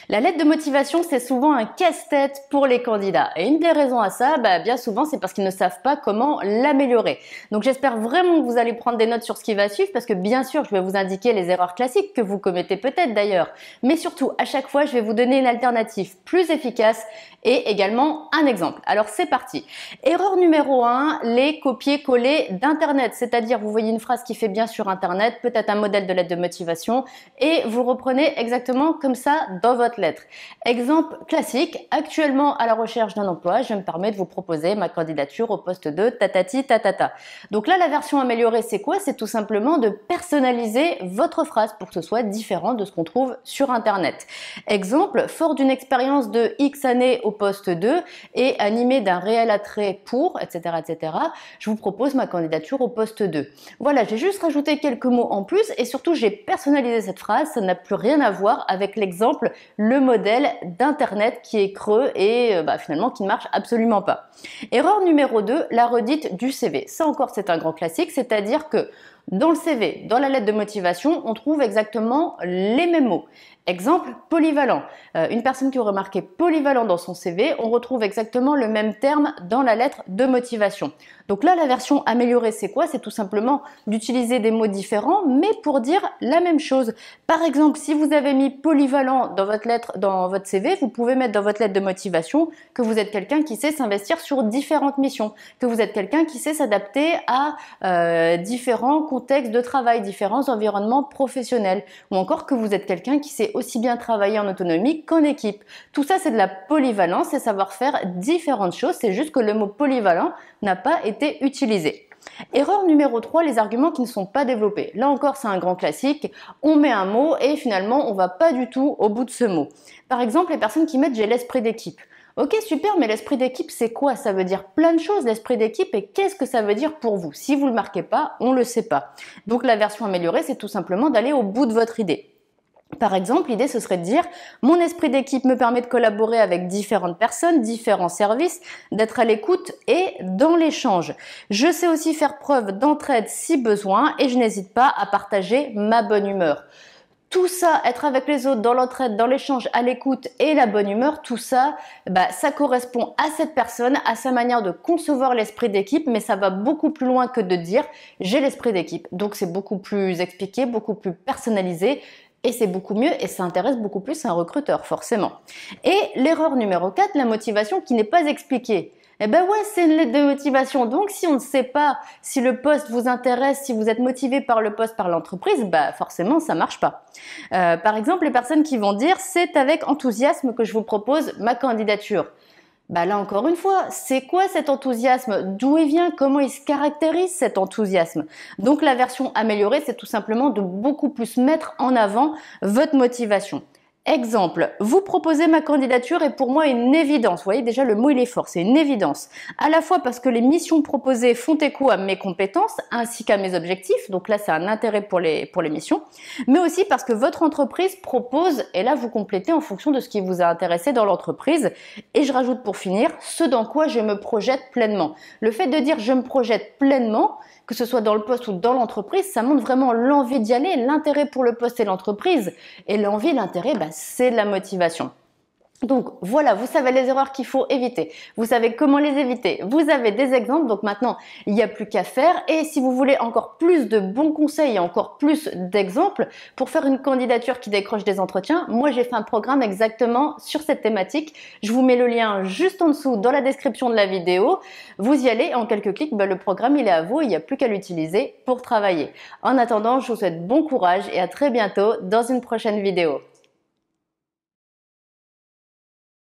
La lettre de motivation, c'est souvent un casse-tête pour les candidats. Et une des raisons à ça, bien souvent, c'est parce qu'ils ne savent pas comment l'améliorer. Donc j'espère vraiment que vous allez prendre des notes sur ce qui va suivre parce que bien sûr, je vais vous indiquer les erreurs classiques que vous commettez peut-être d'ailleurs. Mais surtout, à chaque fois, je vais vous donner une alternative plus efficace et également un exemple. Alors c'est parti. Erreur numéro 1, les copier-coller d'Internet. C'est-à-dire, vous voyez une phrase qui fait bien sur Internet, peut-être un modèle de lettre de motivation et vous reprenez exactement comme ça dans votre lettre. Exemple classique, actuellement à la recherche d'un emploi, je me permets de vous proposer ma candidature au poste de tatati tatata. Donc là, la version améliorée, c'est quoi? C'est tout simplement de personnaliser votre phrase pour que ce soit différent de ce qu'on trouve sur Internet. Exemple, fort d'une expérience de X années au poste 2 et animé d'un réel attrait pour, etc., etc., je vous propose ma candidature au poste 2. Voilà, j'ai juste rajouté quelques mots en plus et surtout, j'ai personnalisé cette phrase. Ça n'a plus rien à voir avec l'exemple, le modèle d'Internet qui est creux et finalement qui ne marche absolument pas. Erreur numéro 2, la redite du CV. Ça encore, c'est un grand classique, c'est-à-dire que dans le CV, dans la lettre de motivation, on trouve exactement les mêmes mots. Exemple, polyvalent. Une personne qui aurait marqué polyvalent dans son CV, on retrouve exactement le même terme dans la lettre de motivation. Donc là, la version améliorée, c'est quoi? C'est tout simplement d'utiliser des mots différents, mais pour dire la même chose. Par exemple, si vous avez mis polyvalent dans votre lettre, dans votre CV, vous pouvez mettre dans votre lettre de motivation que vous êtes quelqu'un qui sait s'investir sur différentes missions, que vous êtes quelqu'un qui sait s'adapter à différents contextes de travail, différents environnements professionnels, ou encore que vous êtes quelqu'un qui sait aussi bien travailler en autonomie qu'en équipe. Tout ça, c'est de la polyvalence, c'est savoir faire différentes choses, c'est juste que le mot polyvalent n'a pas été utilisé. Erreur numéro 3, les arguments qui ne sont pas développés. Là encore, c'est un grand classique. On met un mot et finalement, on va pas du tout au bout de ce mot. Par exemple, les personnes qui mettent « j'ai l'esprit d'équipe ». Ok, super, mais l'esprit d'équipe, c'est quoi? Ça veut dire plein de choses, l'esprit d'équipe, et qu'est-ce que ça veut dire pour vous? Si vous ne le marquez pas, on ne le sait pas. Donc la version améliorée, c'est tout simplement d'aller au bout de votre idée. Par exemple, l'idée, ce serait de dire « Mon esprit d'équipe me permet de collaborer avec différentes personnes, différents services, d'être à l'écoute et dans l'échange. Je sais aussi faire preuve d'entraide si besoin et je n'hésite pas à partager ma bonne humeur. » Tout ça, être avec les autres, dans l'entraide, dans l'échange, à l'écoute et la bonne humeur, tout ça, ça correspond à cette personne, à sa manière de concevoir l'esprit d'équipe, mais ça va beaucoup plus loin que de dire « j'ai l'esprit d'équipe ». Donc c'est beaucoup plus expliqué, beaucoup plus personnalisé. Et c'est beaucoup mieux et ça intéresse beaucoup plus un recruteur, forcément. Et l'erreur numéro 4, la motivation qui n'est pas expliquée. Eh ben ouais, c'est une lettre de motivation. Donc, si on ne sait pas si le poste vous intéresse, si vous êtes motivé par le poste, par l'entreprise, forcément, ça marche pas. Par exemple, les personnes qui vont dire « c'est avec enthousiasme que je vous propose ma candidature ». Là encore une fois, c'est quoi cet enthousiasme? D'où il vient? Comment il se caractérise cet enthousiasme? Donc la version améliorée, c'est tout simplement de beaucoup plus mettre en avant votre motivation. Exemple, vous proposez ma candidature et pour moi une évidence. Vous voyez déjà le mot il est fort, c'est une évidence. À la fois parce que les missions proposées font écho à mes compétences ainsi qu'à mes objectifs. Donc là c'est un intérêt pour les missions. Mais aussi parce que votre entreprise propose, et là vous complétez en fonction de ce qui vous a intéressé dans l'entreprise. Et je rajoute pour finir, ce dans quoi je me projette pleinement. Le fait de dire je me projette pleinement, que ce soit dans le poste ou dans l'entreprise, ça montre vraiment l'envie d'y aller, l'intérêt pour le poste et l'entreprise. Et l'envie, l'intérêt, c'est de la motivation. Donc voilà, vous savez les erreurs qu'il faut éviter, vous savez comment les éviter, vous avez des exemples, donc maintenant il n'y a plus qu'à faire. Et si vous voulez encore plus de bons conseils et encore plus d'exemples pour faire une candidature qui décroche des entretiens, moi j'ai fait un programme exactement sur cette thématique. Je vous mets le lien juste en dessous dans la description de la vidéo, vous y allez, en quelques clics, le programme il est à vous, il n'y a plus qu'à l'utiliser pour travailler. En attendant, je vous souhaite bon courage et à très bientôt dans une prochaine vidéo.